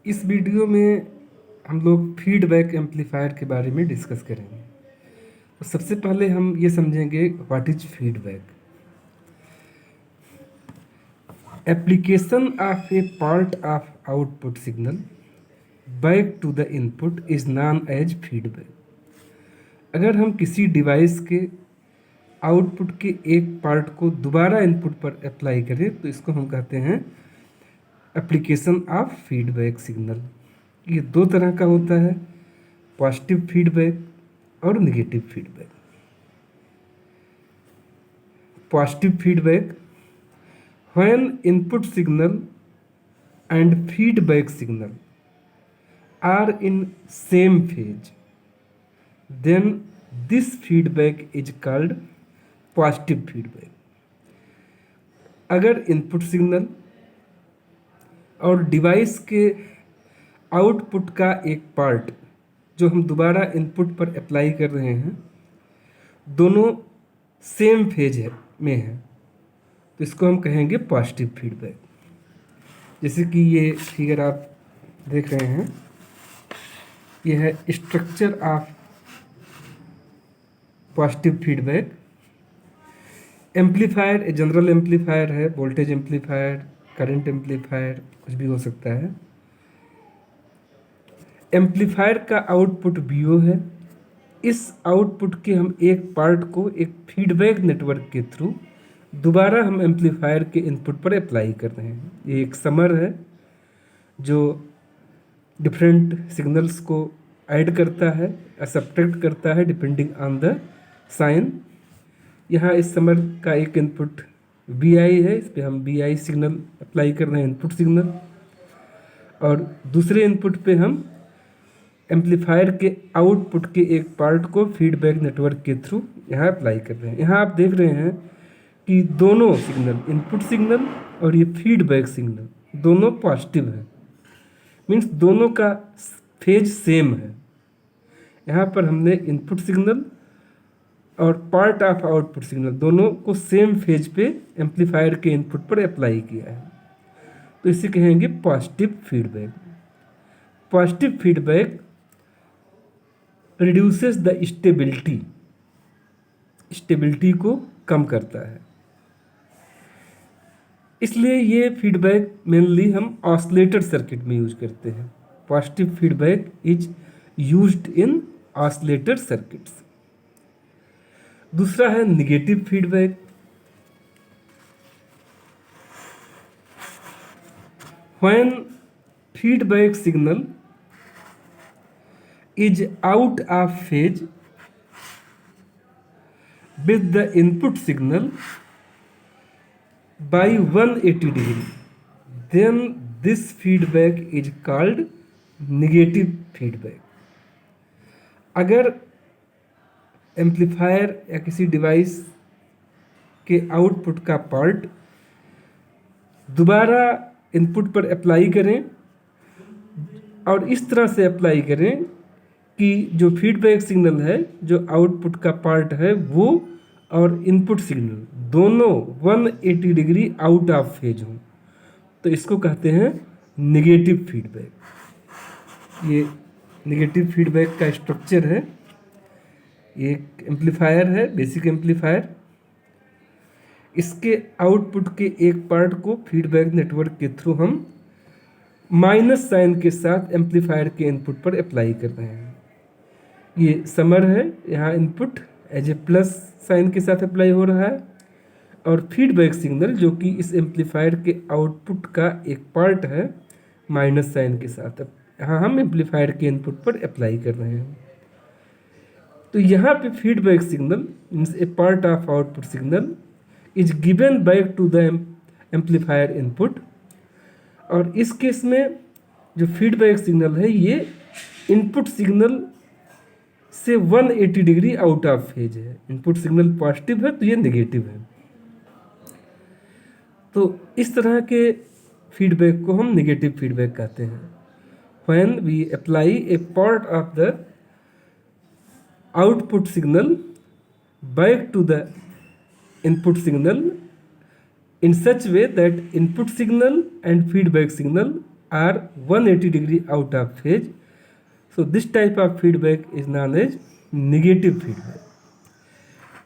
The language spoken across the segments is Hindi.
इस वीडियो में हम लोग फीडबैक एम्पलीफायर के बारे में डिस्कस करेंगे। तो सबसे पहले हम ये समझेंगे what is feedback. Application of a part of output signal back to the input is known as feedback. अगर हम किसी डिवाइस के आउटपुट के एक पार्ट को दोबारा इनपुट पर अप्लाई करें तो इसको हम कहते हैं एप्लीकेशन ऑफ फीडबैक सिग्नल। ये दो तरह का होता है, पॉजिटिव फीडबैक और negative feedback. Positive feedback when input signal and feedback signal are in same phase, then this feedback is called positive feedback. अगर इनपुट सिग्नल और डिवाइस के आउटपुट का एक पार्ट जो हम दोबारा इनपुट पर अप्लाई कर रहे हैं दोनों सेम फेज में है तो इसको हम कहेंगे पॉजिटिव फीडबैक। जैसे कि ये फिगर आप देख रहे हैं, ये है structure of positive feedback. Amplifier a general amplifier है, वोल्टेज एम्पलीफायर, करंट एम्पलीफायर, कुछ भी हो सकता है। एम्पलीफायर का आउटपुट वीओ है। इस आउटपुट के हम एक पार्ट को एक फीडबैक नेटवर्क के थ्रू दोबारा हम एम्पलीफायर के इनपुट पर अप्लाई कर रहे हैं। ये एक समर है जो डिफरेंट सिग्नल्स को ऐड करता है या सब्ट्रैक्ट करता है डिपेंडिंग ऑन द साइन। यहाँ इस समर का एक इनपुट वी आई है, इस पर हम वी आई सिग्नल अप्लाई कर रहे हैं, इनपुट सिग्नल, और दूसरे इनपुट पे हम एम्पलीफायर के आउटपुट के एक पार्ट को फीडबैक नेटवर्क के थ्रू यहाँ अप्लाई कर रहे हैं। यहाँ आप देख रहे हैं कि दोनों सिग्नल, इनपुट सिग्नल और ये फीडबैक सिग्नल, दोनों पॉजिटिव है, मीन्स दोनों का फेज सेम है। यहाँ पर हमने इनपुट सिग्नल और पार्ट ऑफ आउटपुट सिग्नल दोनों को सेम फेज पे एम्पलीफायर के इनपुट पर अप्लाई किया है, तो इसे कहेंगे positive feedback. Positive feedback reduces the stability को कम करता है। इसलिए ये फीडबैक मेनली हम ऑसिलेटर सर्किट में यूज करते हैं। Positive feedback is used in oscillator circuits. दूसरा है negative feedback. When feedback signal is out of phase with the input signal by 180 degree, then this feedback is called negative feedback। अगर एम्पलीफायर या किसी डिवाइस के आउटपुट का पार्ट दोबारा इनपुट पर अप्लाई करें और इस तरह से अप्लाई करें कि जो फीडबैक सिग्नल है, जो आउटपुट का पार्ट है, वो और इनपुट सिग्नल दोनों 180 डिग्री आउट ऑफ फेज हों, तो इसको कहते हैं निगेटिव फीडबैक। ये निगेटिव फीडबैक का स्ट्रक्चर है। ये एक एम्पलीफायर है, बेसिक एम्पलीफायर। इसके आउटपुट के एक पार्ट को फीडबैक नेटवर्क के थ्रू हम माइनस साइन के साथ एम्पलीफायर के इनपुट पर अप्लाई कर रहे हैं। ये समर है, यहाँ input as a plus sign के साथ अप्लाई हो रहा है, और फीडबैक सिग्नल जो कि इस एम्पलीफायर के आउटपुट का एक पार्ट है, माइनस साइन के साथ यहाँ हम एम्पलीफायर के इनपुट पर अप्लाई कर रहे हैं। तो यहाँ पे feedback signal means a part of output signal is given back to the amplifier input, और इस केस में जो फीडबैक सिग्नल है ये इनपुट सिग्नल से 180 डिग्री आउट ऑफ फेज है। इनपुट सिग्नल पॉजिटिव है तो ये नेगेटिव है। तो इस तरह के फीडबैक को हम नेगेटिव फीडबैक कहते हैं। When we apply a part of the output signal back to the input signal in such way that input signal and feedback signal are 180 degree out of phase. So this type of feedback is known as negative feedback.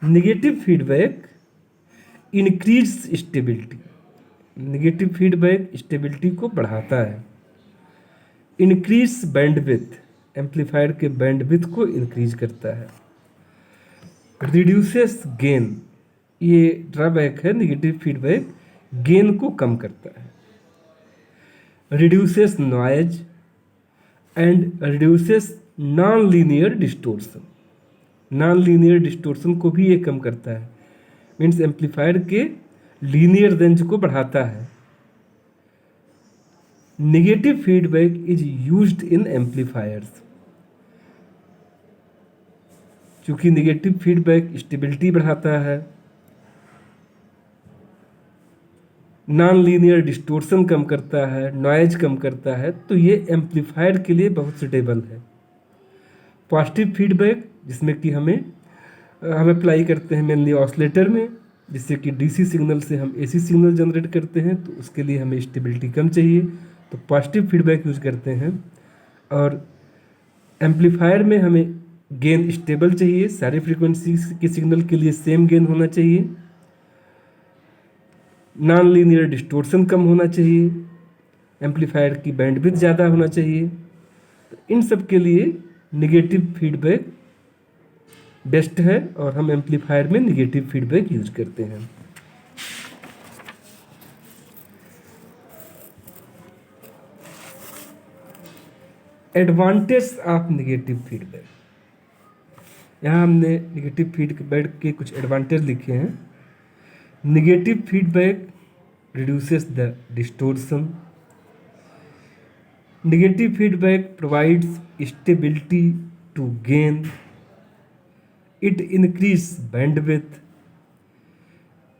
Negative feedback increase stability. Negative feedback stability को बढ़ाता है. इंक्रीज बैंडविथ, एम्पलीफायर के बैंडविथ को इंक्रीज करता है. रिड्यूसेस गेन, ये ड्रॉबैक है. नेगेटिव फीडबैक गेन को कम करता है. Reduces noise and reduces non linear distortion. Non linear distortion को भी ये कम करता है. मीन्स एम्पलीफायर के लीनियर रेंज को बढ़ाता है. Negative feedback is used in amplifiers. चूंकि नेगेटिव फीडबैक स्टेबिलिटी बढ़ाता है, नॉन लीनियर डिस्टोर्शन कम करता है, नॉइज कम करता है, तो ये एम्पलीफायर के लिए बहुत सुटेबल है. पॉजिटिव फीडबैक जिसमें कि हम अप्लाई करते हैं मेनली ऑसिलेटर में, जिससे कि डीसी सिग्नल से हम एसी सिग्नल जनरेट करते हैं, तो उसके लिए हमें स्टेबिलिटी कम चाहिए, तो पॉजिटिव फीडबैक यूज करते हैं. और एम्पलीफायर में हमें गेन स्टेबल चाहिए. सारे फ्रीक्वेंसी के सिग्नल के लिए सेम गेन होना चाहिए. नॉन लीनियर डिस्टोर्शन कम होना चाहिए. एम्पलीफायर की बैंडविड्थ ज़्यादा होना चाहिए. तो इन सब के लिए नेगेटिव फीडबैक बेस्ट है और हम एम्पलीफायर में नेगेटिव फीडबैक यूज करते हैं. Advantage of negative feedback. यहाँ हमने नेगेटिव फीडबैक के कुछ एडवांटेज लिखे हैं. Negative feedback reduces the distortion. Negative feedback provides stability to gain. It increase bandwidth,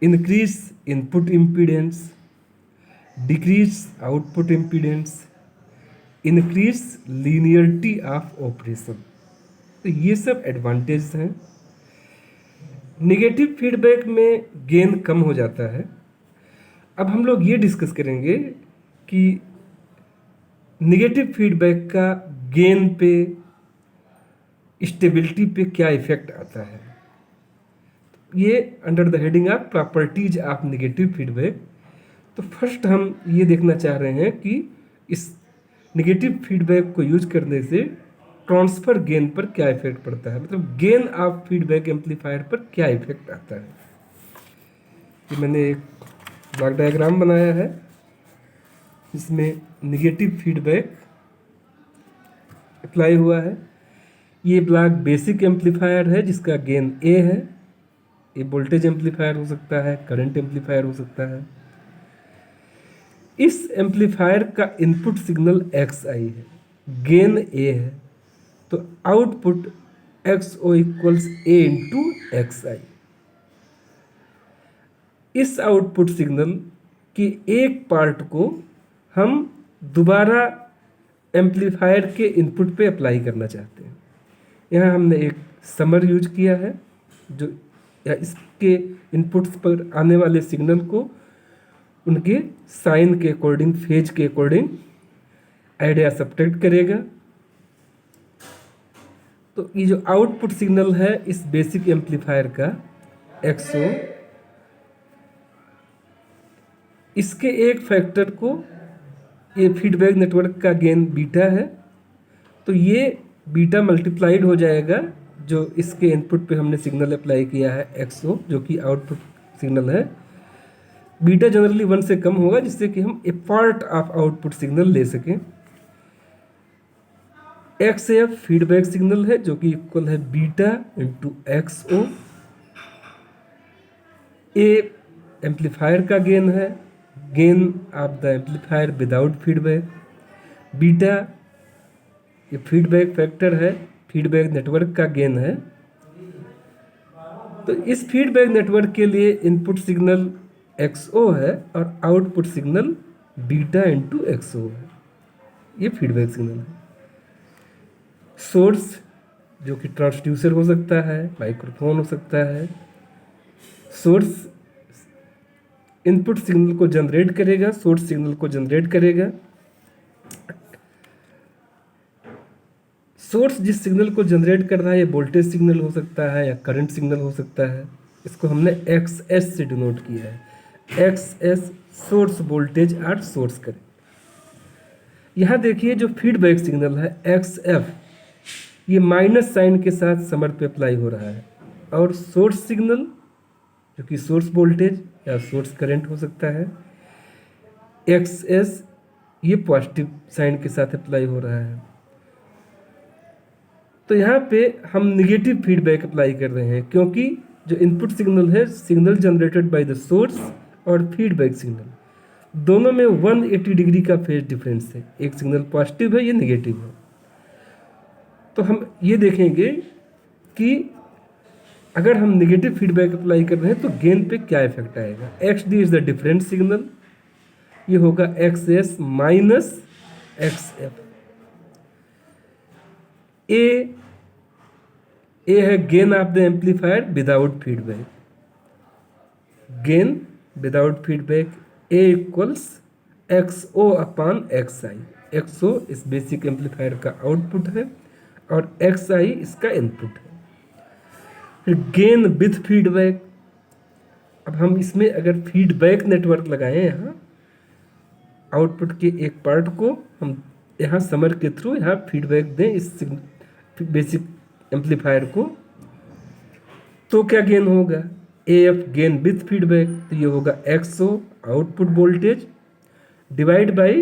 increase input impedance, decrease output impedance, increase linearity of operation. तो ये सब एडवांटेज हैं. नेगेटिव फीडबैक में गेन कम हो जाता है. अब हम लोग ये डिस्कस करेंगे कि नेगेटिव फीडबैक का गेन पे, स्टेबिलिटी पे क्या इफेक्ट आता है. ये under the heading of properties of negative feedback. तो फर्स्ट हम ये देखना चाह रहे हैं कि इस नेगेटिव फीडबैक को यूज करने से ट्रांसफर गेन पर क्या इफेक्ट पड़ता है, मतलब गेन ऑफ फीडबैक एम्पलीफायर पर क्या इफेक्ट आता है. कि मैंने एक ब्लॉक डायग्राम बनाया है जिसमें नेगेटिव फीडबैक अप्लाई हुआ है. ये ब्लॉक बेसिक एम्पलीफायर है जिसका गेन ए है. ये वोल्टेज एम्पलीफायर हो सकता है, करंट एम्पलीफायर हो सकता है. इस एम्पलीफायर का इनपुट सिग्नल एक्स आई है, गेन ए है, तो output X O equals a into x आई. इस आउटपुट सिग्नल के एक पार्ट को हम दोबारा एम्पलीफायर के इनपुट पे अप्लाई करना चाहते हैं. यहाँ हमने एक समर यूज किया है जो या इसके इनपुट्स पर आने वाले सिग्नल को उनके साइन के अकॉर्डिंग, फेज के अकॉर्डिंग ऐड या सब्ट्रैक्ट करेगा. तो ये जो आउटपुट सिग्नल है इस बेसिक एम्पलीफायर का एक्सओ, इसके एक फैक्टर को, ये फीडबैक नेटवर्क का गेन बीटा है, तो ये बीटा मल्टीप्लाइड हो जाएगा जो इसके इनपुट पे हमने सिग्नल अप्लाई किया है एक्सओ, जो कि आउटपुट सिग्नल है. बीटा जनरली 1 से कम होगा जिससे कि हम ए पार्ट ऑफ आउटपुट सिग्नल ले सकें. एक्स एफ फीडबैक सिग्नल है जो कि इक्वल है beta into XO. A amplifier का गेन है, gain of the amplifier without feedback. Beta ये फीडबैक फैक्टर है, फीडबैक नेटवर्क का गेन है. तो इस फीडबैक नेटवर्क के लिए इनपुट सिग्नल एक्सओ है और output signal beta into XO है. ये फीडबैक सिग्नल है. सोर्स जो कि ट्रांसड्यूसर हो सकता है, माइक्रोफोन हो सकता है. सोर्स इनपुट सिग्नल को जनरेट करेगा, सोर्स सिग्नल को जनरेट करेगा. सोर्स जिस सिग्नल को जनरेट कर रहा है, ये वोल्टेज सिग्नल हो सकता है या करंट सिग्नल हो सकता है। इसको हमने एक्स एस से डिनोट किया है, एक्स एस सोर्स वोल्टेज और सोर्स करंट। यहाँ देखिए जो फीडबैक सिग्नल है एक्स एफ, ये माइनस साइन के साथ समर पे अप्लाई हो रहा है, और सोर्स सिग्नल जो कि सोर्स वोल्टेज या सोर्स करंट हो सकता है, एक्स एस, ये पॉजिटिव साइन के साथ अप्लाई हो रहा है। तो यहाँ पे हम निगेटिव फीडबैक अप्लाई कर रहे हैं, क्योंकि जो इनपुट सिग्नल है, signal generated by the source और फीडबैक सिग्नल, दोनों में 180 डिग्री का फेज डिफरेंस है। एक सिग्नल पॉजिटिव है, ये निगेटिव है। तो हम ये देखेंगे कि अगर हम निगेटिव फीडबैक अप्लाई कर रहे हैं तो गेन पे क्या इफेक्ट आएगा। X D is the different signal, ये होगा X S minus X F. A है gain of the amplifier without feedback, gain without feedback, A equals X O upon X I. X O इस बेसिक एम्पलीफायर का आउटपुट है और एक्स आई इसका इनपुट है। फिर गेन विथ फीडबैक, अब हम इसमें अगर फीडबैक नेटवर्क लगाएं, यहाँ आउटपुट के एक पार्ट को हम यहाँ समर के थ्रू यहाँ फीडबैक दें इस बेसिक एम्पलीफायर को, तो क्या गेन होगा, A F gain with feedback, तो ये होगा X O output voltage divide by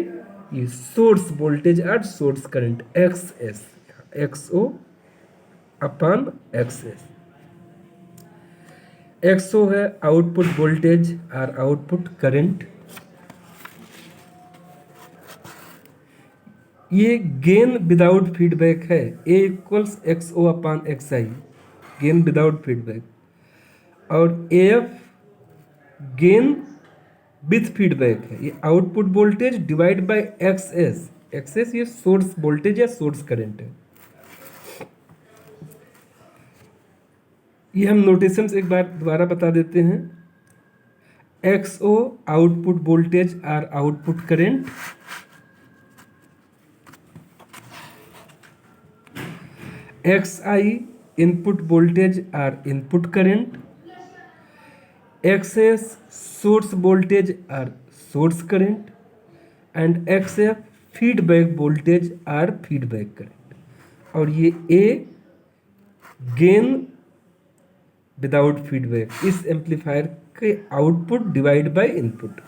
ये सोर्स वोल्टेज और source current X S, X O upon X S. X O है आउटपुट वोल्टेज और आउटपुट करंट, ये गेन विदाउट फीडबैक है, A equals X O upon X I, gain without feedback, और A F gain with feedback है, ये output voltage divide by X S, X S ये सोर्स वोल्टेज या सोर्स करंट है। ये हम नोटेशन एक बार दोबारा बता देते हैं, एक्स ओ आउटपुट वोल्टेज और output current, X I input voltage और input current, X S source voltage और source current, and X F feedback voltage और फीडबैक करंट, और ये ए गेन विदाउट फीडबैक इस एम्पलीफायर के आउटपुट डिवाइड बाय इनपुट,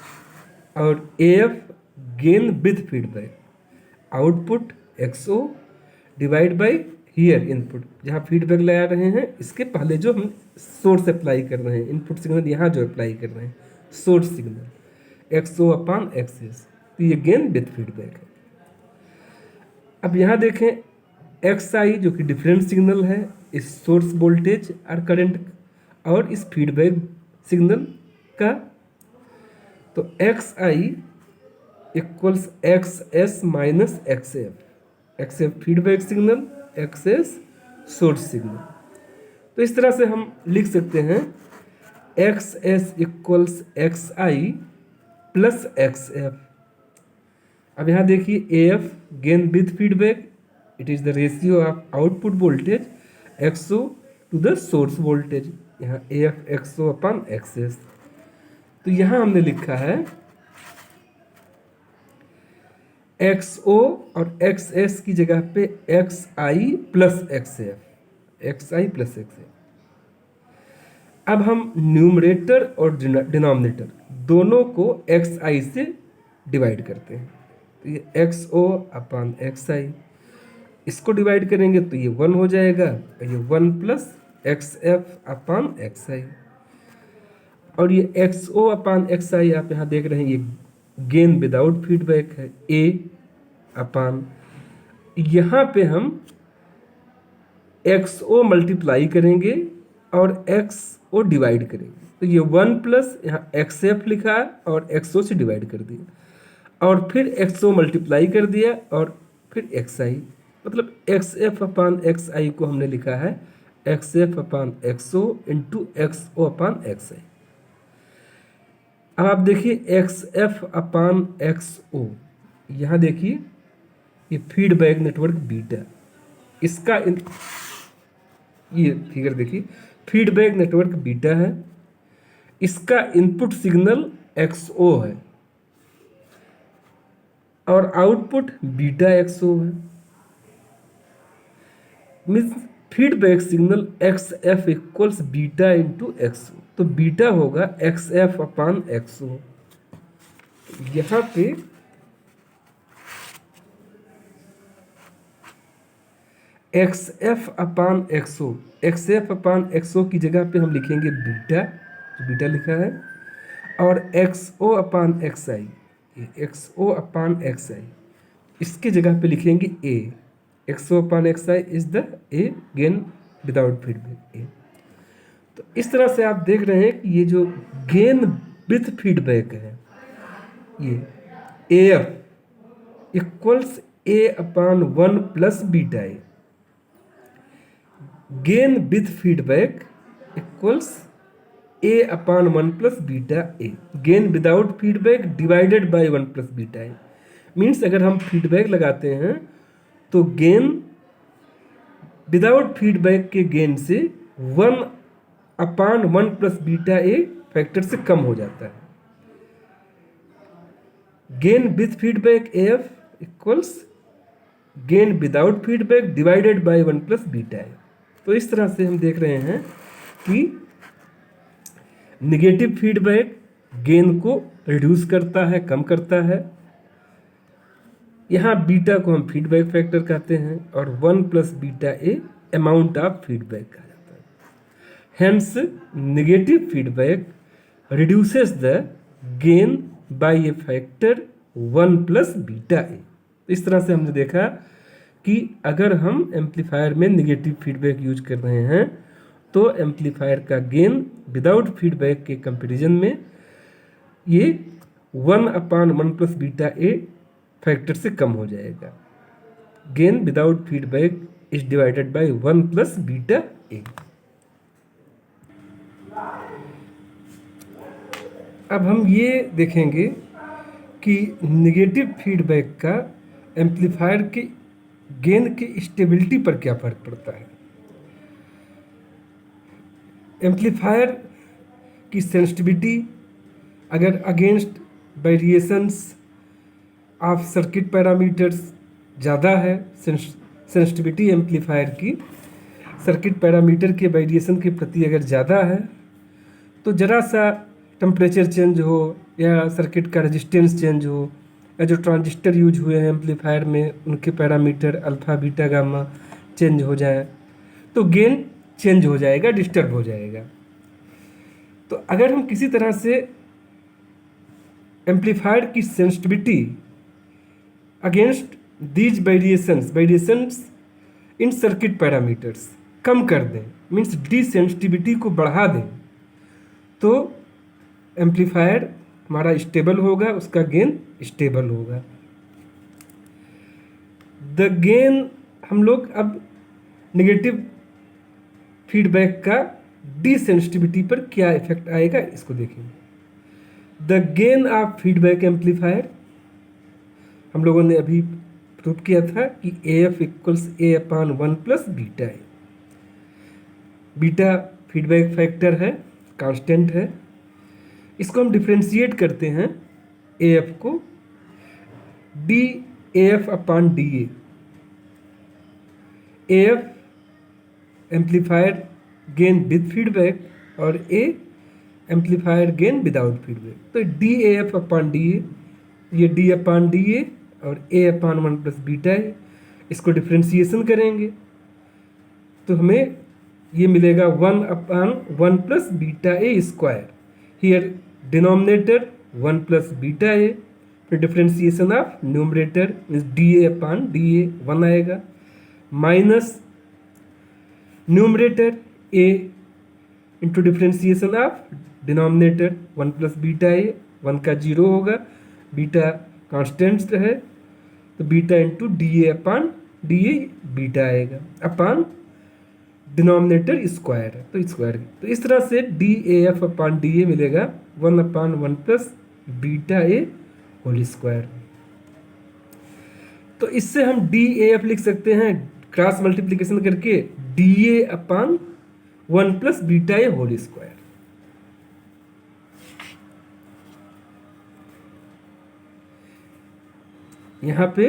और A F gain with feedback output X O divide by here input, जहाँ फीडबैक लगा रहे हैं इसके पहले जो हम सोर्स अप्लाई कर रहे हैं, इनपुट सिग्नल यहाँ जो अप्लाई कर रहे हैं source signal x O upon X S, तो ये गेन विथ फीडबैक है। अब यहाँ देखें एक्स आई जो कि डिफरेंट सिग्नल है इस सोर्स वोल्टेज और करंट और इस फीडबैक सिग्नल का, तो X I equals X S minus X F, X F feedback signal, X S source signal. तो इस तरह से हम लिख सकते हैं X S equals X I plus X F. अब यहाँ देखिए A F gain with feedback, it is the ratio of output voltage X O to the source voltage, यहाँ A F X O upon X S. तो यहाँ हमने लिखा है एक्स ओ और एक्स एस की जगह पे x I plus X F, x I plus X F. अब हम न्यूमरेटर और डिनोमिनेटर दोनों को एक्स आई से डिवाइड करते हैं, तो ये एक्स ओ अपान एक्स आई, इसको डिवाइड करेंगे तो ये 1 हो जाएगा, ये 1 प्लस एक्स एफ अपान एक्स आई, और ये एक्स ओ अपान एक्स आई आप यहाँ देख रहे हैं ये गेन विदाउट फीडबैक है, ए अपान, यहाँ पे हम एक्स ओ मल्टीप्लाई करेंगे और एक्स ओ डिवाइड करेंगे, तो ये 1 प्लस यहाँ एक्स एफ लिखा और एक्स ओ से डिवाइड कर दिया, और फिर एक्स ओ मल्टीप्लाई कर दिया और फिर एक्स आई, मतलब एक्स एफ अपान एक्स आई को हमने लिखा है एक्स एफ अपान x O into x O upon X आई। अब आप देखिए एक्स एफ अपान एक्स ओ, यहाँ देखिए ये फीडबैक नेटवर्क बीटा, इसका ये फिगर देखिए, फीडबैक नेटवर्क बीटा है, इसका इनपुट सिग्नल XO है और आउटपुट बीटा XO है। Means feedback signal XF equals beta into XO, तो बीटा होगा XF अपान XO। यहाँ पे XF अपान XO की जगह पे हम लिखेंगे बीटा, जो बीटा लिखा है, और XO अपान XI, XO अपान XI इसके जगह पे लिखेंगे A। XO upon XI is the A gain without feedback A। तो इस तरह से आप देख रहे हैं कि ये जो गेन विथ फीडबैक है, ये AF equals A upon 1 plus beta A। Gain with feedback equals A upon 1 plus beta A। Gain without feedback divided by 1 plus beta A। Means अगर हम फीडबैक लगाते हैं तो गेन विदाउट फीडबैक के गेन से 1 upon 1 plus beta A factor से कम हो जाता है। Gain with feedback AF equals gain without feedback divided by 1 plus beta A। तो इस तरह से हम देख रहे हैं कि नेगेटिव फीडबैक गेन को रिड्यूस करता है, कम करता है। यहाँ बीटा को हम फीडबैक फैक्टर कहते हैं और 1 plus beta A amount of feedback कहा जाता है। Hence negative feedback reduces the gain by a factor 1 plus beta ए। इस तरह से हमने देखा कि अगर हम एम्पलीफायर में नेगेटिव फीडबैक यूज कर रहे हैं तो एम्पलीफायर का गेन विदाउट फीडबैक के कंपैरिजन में ये 1 अपान 1 प्लस बीटा ए फैक्टर से कम हो जाएगा। Gain without feedback is divided by 1 plus beta ए। अब हम ये देखेंगे कि नेगेटिव फीडबैक का एम्पलीफायर के गेन की स्टेबिलिटी पर क्या फर्क पड़ता है। एम्पलीफायर की सेंसिटिविटी अगर against variations of circuit parameters ज़्यादा है, सेंसिटिविटी एम्पलीफायर की सर्किट पैरामीटर के वेरिएशन के प्रति अगर ज़्यादा है तो ज़रा सा टेम्परेचर चेंज हो या सर्किट का रेजिस्टेंस चेंज हो या जो ट्रांजिस्टर यूज हुए हैं एम्पलीफायर में उनके parameter alpha beta gamma change हो जाए तो गेन चेंज हो जाएगा, डिस्टर्ब हो जाएगा। तो अगर हम किसी तरह से एम्पलीफायर की sensitivity against these variations in circuit parameters कम कर दें, मीन्स डिसेंसिटिविटी को बढ़ा दें, तो एम्पलीफायर हमारा स्टेबल होगा, उसका गेन स्टेबल होगा। द गेन हम लोग अब नेगेटिव फीडबैक का डिसेंसिटिविटी पर क्या इफेक्ट आएगा इसको देखेंगे। The gain of feedback amplifier हम लोगों ने अभी प्रूव किया था कि AF equals A upon 1 plus beta है। बीटा फीडबैक फैक्टर है, कांस्टेंट है। इसको हम डिफ्रेंशिएट करते हैं AF को DAF upon DA। AF amplifier gain with feedback और A amplifier gain without feedback. तो DAF अपान DA, ये D अपान DA और A अपान 1 प्लस बीटा है। इसको डिफ्रेंशिएशन करेंगे तो हमें ये मिलेगा 1 upon 1 plus beta A square. Here denominator 1 plus beta A, फिर differentiation of numerator means DA upon DA 1 आएगा, minus numerator A into differentiation of denominator 1 plus beta A, 1 का 0 होगा, बीटा कांस्टेंट है तो beta into DA upon DA beta आएगा अपान डिनोमिनेटर स्क्वायर है तो स्क्वायर। तो इस तरह से DAF अपान DA मिलेगा 1 upon 1 plus beta A whole square. तो इससे हम DAF लिख सकते हैं क्रॉस मल्टीप्लीकेशन करके DA upon 1 plus beta A whole square. यहाँ पे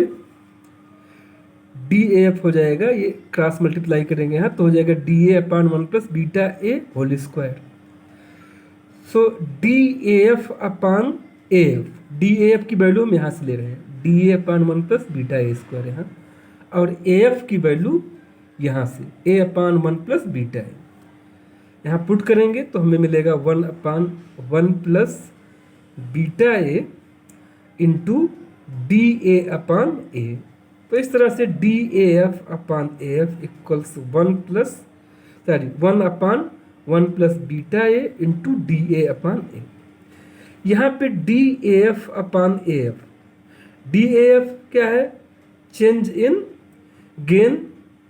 DAF हो जाएगा, ये क्रॉस मल्टीप्लाई करेंगे यहाँ तो हो जाएगा DA upon 1 plus beta A whole square. So DAF upon AF, DAF की वैल्यू हम यहाँ से ले रहे हैं, DA upon 1 plus beta A square यहाँ, और AF की वैल्यू यहाँ से A upon 1 plus beta A. यहाँ पुट करेंगे तो हमें मिलेगा 1 upon 1 plus beta A into DA upon A. तो इस तरह से DAF upon AF equals 1 upon 1 plus beta A into DA upon A. यहाँ पे DAF अपान AF, DAF क्या है? Change in gain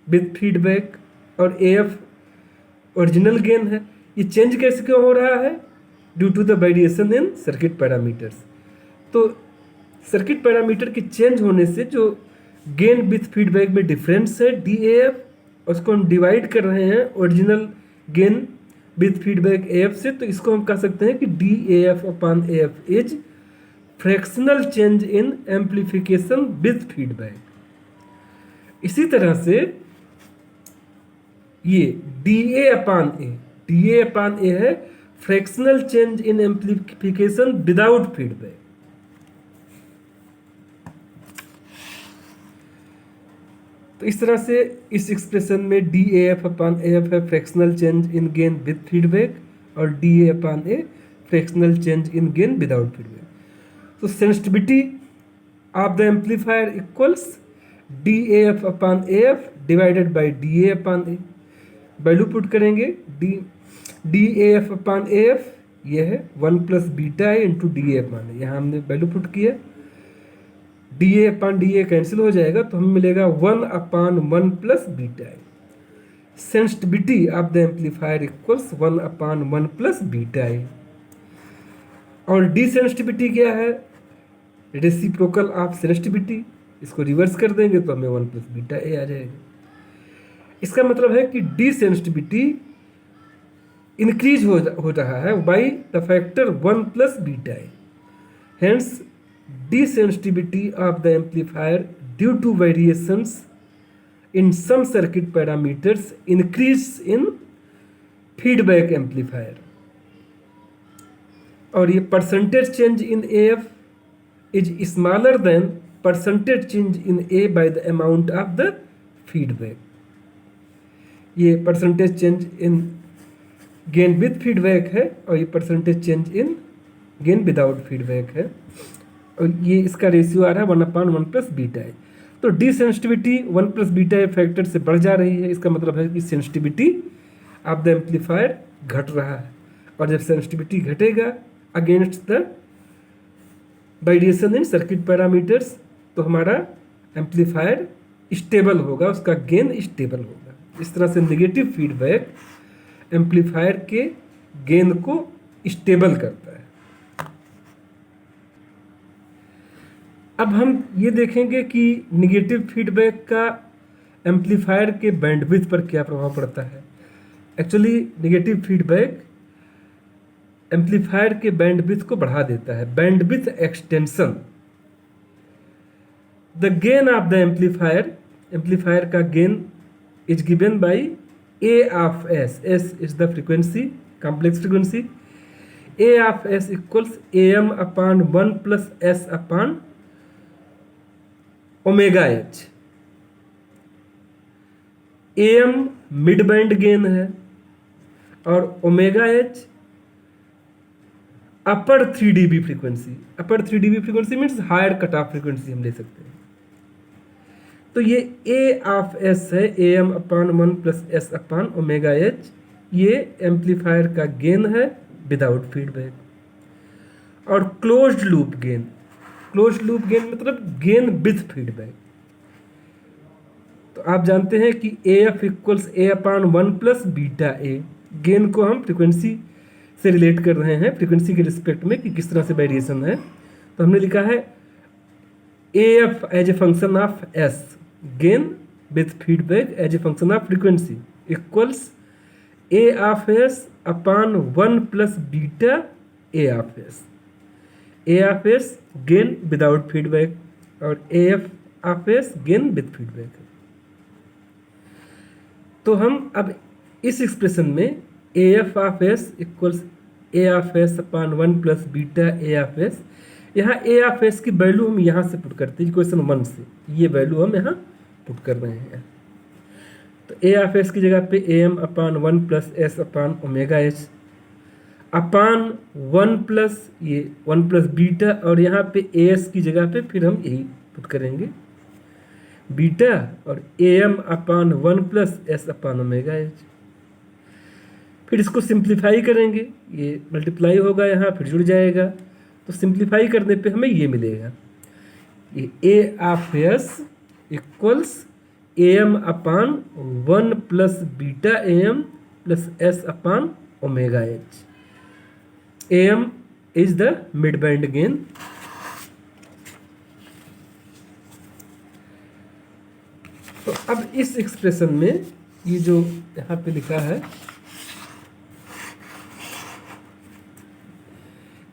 with feedback, और AF ओरिजिनल गेन है। ये चेंज कैसे क्यों हो रहा है? Due to the variation in circuit parameters. तो सर्किट पैरामीटर के चेंज होने से जो गेन विथ फीडबैक में डिफरेंस है DAF, उसको हम डिवाइड कर रहे हैं original gain with feedback AF से, तो इसको हम कह सकते हैं कि DAF upon AF is fractional change in amplification with feedback. इसी तरह से ये DA अपान ए है fractional change in amplification without feedback. तो इस तरह से इस एक्सप्रेशन में DAF अपान AF है fractional change in gain with feedback, और DA upon A fractional change in gain without feedback. तो sensitivity of the amplifier equals DAF upon AF divided by DA upon A। Value put करेंगे DAF अपान AF ये है 1 plus beta A into DA upon A. यहाँ हमने वैल्यू पुट किया, DA अपान DA कैंसिल हो जाएगा तो हमें मिलेगा 1 upon 1 plus beta A. Sensitivity of the amplifier equals 1 upon 1 plus beta ए। और डिसेंसिटिविटी क्या है? Reciprocal of sensitivity. इसको रिवर्स कर देंगे तो हमें 1 प्लस बीटा ए आ जाएगा। इसका मतलब है कि डिसेंसिटिविटी इंक्रीज हो रहा है by the factor 1 plus beta A. Hence desensitivity of the amplifier due to variations in some circuit parameters increase in feedback amplifier। और ये percentage change in AF is smaller than percentage change in A by the amount of the feedback। ये percentage change in gain with feedback है और ये percentage change in gain without feedback है, और ये इसका रेशियो आ रहा है 1 अपान 1 प्लस बीटा ए। तो डिसेंसिटिविटी 1 प्लस बीटा ए फैक्टर से बढ़ जा रही है, इसका मतलब है कि सेंसिटिविटी ऑफ द एम्पलीफायर घट रहा है, और जब सेंसिटिविटी घटेगा against the variation in circuit parameters तो हमारा एम्पलीफायर स्टेबल होगा, उसका गेन स्टेबल होगा। इस तरह से नेगेटिव फीडबैक एम्पलीफायर के गेन को स्टेबल करता है। अब हम ये देखेंगे कि निगेटिव फीडबैक का एम्पलीफायर के बैंडविड्थ पर क्या प्रभाव पड़ता है। एक्चुअली निगेटिव फीडबैक एम्पलीफायर के बैंडविड्थ को बढ़ा देता है। Bandwidth extension, the gain of the amplifier का gain is given by A of S। S is the frequency, complex frequency. A of S equals AM upon 1 plus S upon omega H। AM mid band gain है और omega H upper 3 dB frequency. Upper 3 dB frequency means higher cut off frequency हम ले सकते हैं। तो ये A ऑफ S है AM upon 1 plus S upon omega H। ये एम्पलीफायर का गेन है विदाउट फीडबैक। और closed loop gain, closed loop gain मतलब गेन विथ फीडबैक। तो आप जानते हैं कि AF equals A upon 1 plus beta A. Gain को हम फ्रीक्वेंसी से रिलेट कर रहे हैं, फ्रीक्वेंसी के रिस्पेक्ट में कि किस तरह से वेरिएशन है। तो हमने लिखा है AF as a function of S, gain with feedback as a function of frequency equals a of s upon 1 plus beta a of s. a of s gain without feedback और a of s gain with feedback. तो हम अब इस एक्सप्रेशन में a f of s equals a of s upon 1 plus beta a of s, यहाँ a of s की वैल्यू हम यहाँ से पुट करते हैं इक्वेशन 1 से, ये वैल्यू हम यहाँ पुट कर रहे हैं. तो a of s की जगह पे am upon 1 plus s upon omega h upon 1 plus ये 1 प्लस बीटा, और यहाँ पे as की जगह पे फिर हम यही पुट करेंगे बीटा और am upon 1 plus s upon omega h. फिर इसको सिंप्लीफाई करेंगे, ये मल्टीप्लाई होगा यहाँ फिर जुड़ जाएगा, तो सिंप्लीफाई करने पे हमें ये मिलेगा, ये a of s equals am upon 1 plus beta am plus s upon omega h. am is the mid band gain. तो अब इस एक्सप्रेशन में ये जो यहाँ पे लिखा है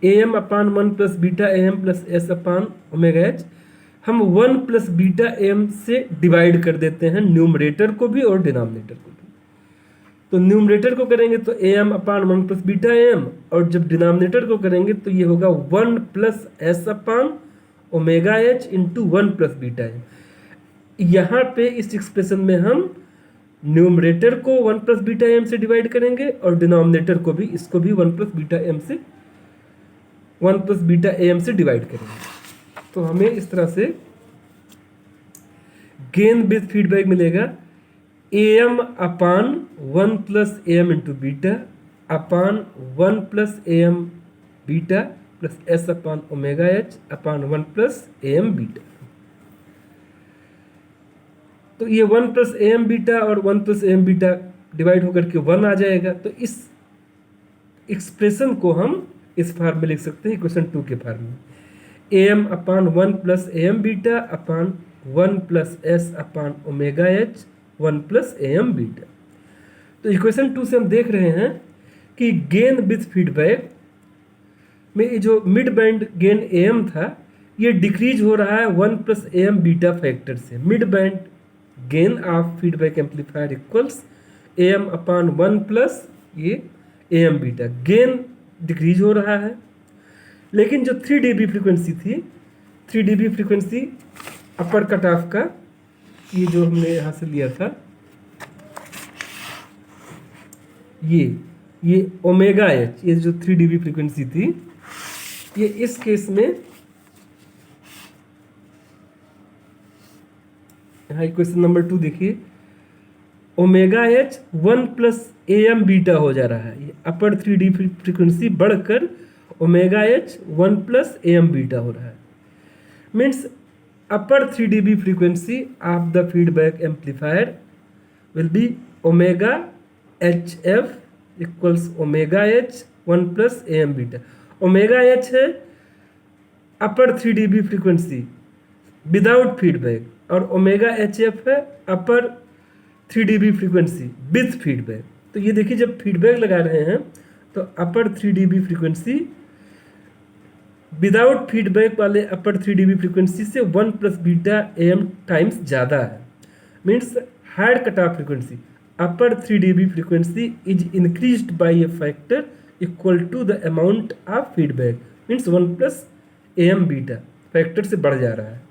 am upon 1 plus beta am plus s upon omega h, हम 1 प्लस बीटा am से डिवाइड कर देते हैं न्यूमरेटर को भी और डिनोमिनेटर को भी. तो न्यूमरेटर को करेंगे तो am upon 1 plus beta am, और जब डिनोमिनेटर को करेंगे तो ये होगा 1 plus s upon omega h into 1 plus beta m. यहाँ पे इस एक्सप्रेशन में हम न्यूमरेटर को 1 प्लस बीटा m से डिवाइड करेंगे और डिनोमिनेटर को भी, इसको भी 1 प्लस बीटा am से डिवाइड करेंगे. तो हमें इस तरह से गेन विद फीडबैक मिलेगा am upon 1 plus am into beta upon 1 plus am beta plus s upon omega h upon 1 plus am beta. तो ये 1 प्लस am बीटा और 1 प्लस am बीटा डिवाइड होकर के 1 आ जाएगा. तो इस एक्सप्रेशन को हम इस फॉर्म में लिख सकते हैं इक्वेशन 2 के फॉर्म में, am upon 1 plus am beta upon 1 plus s upon omega h 1 plus am beta. तो इक्वेशन 2 से हम देख रहे हैं कि गेन विथ फीडबैक में ये जो मिड बैंड गेन am था ये डिक्रीज हो रहा है 1 प्लस am बीटा फैक्टर से. Mid band gain of feedback amplifier equals am upon 1 plus ये am बीटा. गेन डिक्रीज हो रहा है, लेकिन जो 3 dB फ्रीक्वेंसी थी, 3 dB frequency upper cut off का, ये जो हमने यहाँ से लिया था, ये ओमेगा एच, ये जो 3 dB फ्रीक्वेंसी थी, ये इस केस में यहाँ इक्वेशन नंबर 2 देखिए, omega H 1 plus am beta हो जा रहा है. ये अपर 3 dB फ्रीक्वेंसी बढ़कर omega H 1 plus am beta हो रहा है. Means upper 3 dB frequency of the feedback amplifier will be omega H F equals omega H 1 plus am beta. Omega H है upper 3 dB frequency without feedback, और ओमेगा एच एफ है upper 3 dB frequency with feedback. तो ये देखिए जब फीडबैक लगा रहे हैं तो अपर 3 dB फ्रीक्वेंसी विदाउट फीडबैक वाले अपर 3 dB फ्रीक्वेंसी से 1 प्लस बीटा am टाइम्स ज़्यादा है. Means higher cut off frequency upper 3 dB frequency is increased by a factor equal to the amount of feedback. Means 1 plus am beta factor से बढ़ जा रहा है.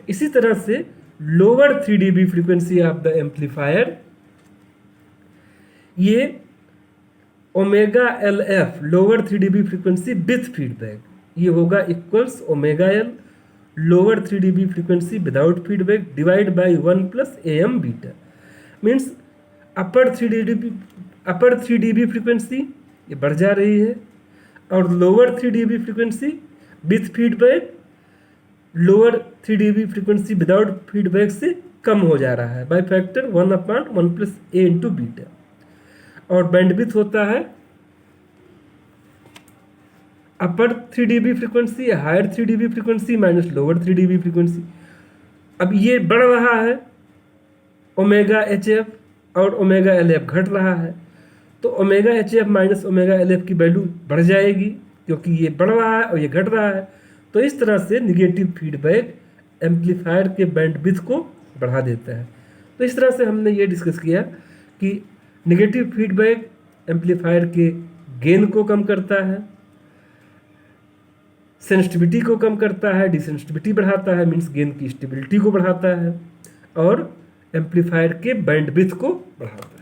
इसी तरह से lower 3 dB frequency of the amplifier, ये omega L F lower 3 dB frequency with feedback, ये होगा equals omega L lower 3 dB frequency without feedback divide by 1 plus am beta. Means upper 3 dB frequency ये बढ़ जा रही है, और lower 3 dB frequency with feedback lower 3 dB frequency without feedback से कम हो जा रहा है by factor 1 upon 1 plus a into beta. और बैंडविड्थ होता है upper 3 dB frequency higher 3 dB frequency minus lower 3 dB frequency. अब ये बढ़ रहा है ओमेगा एच एफ और ओमेगा एल एफ घट रहा है, तो omega H F minus omega L F की वैल्यू बढ़ जाएगी, क्योंकि ये बढ़ रहा है और ये घट रहा है। तो इस तरह से निगेटिव फीडबैक एम्पलीफायर के बैंडविड्थ को बढ़ा देता है। तो इस तरह से हमने ये डिस्कस किया कि निगेटिव फीडबैक एम्पलीफायर के गेन को कम करता है, सेंसिटिविटी को कम करता है, डिसेंसिटिविटी बढ़ाता है, मीन्स गेन की स्टेबिलिटी को बढ़ाता है, और एम्पलीफायर के बैंडविड्थ को बढ़ाता है।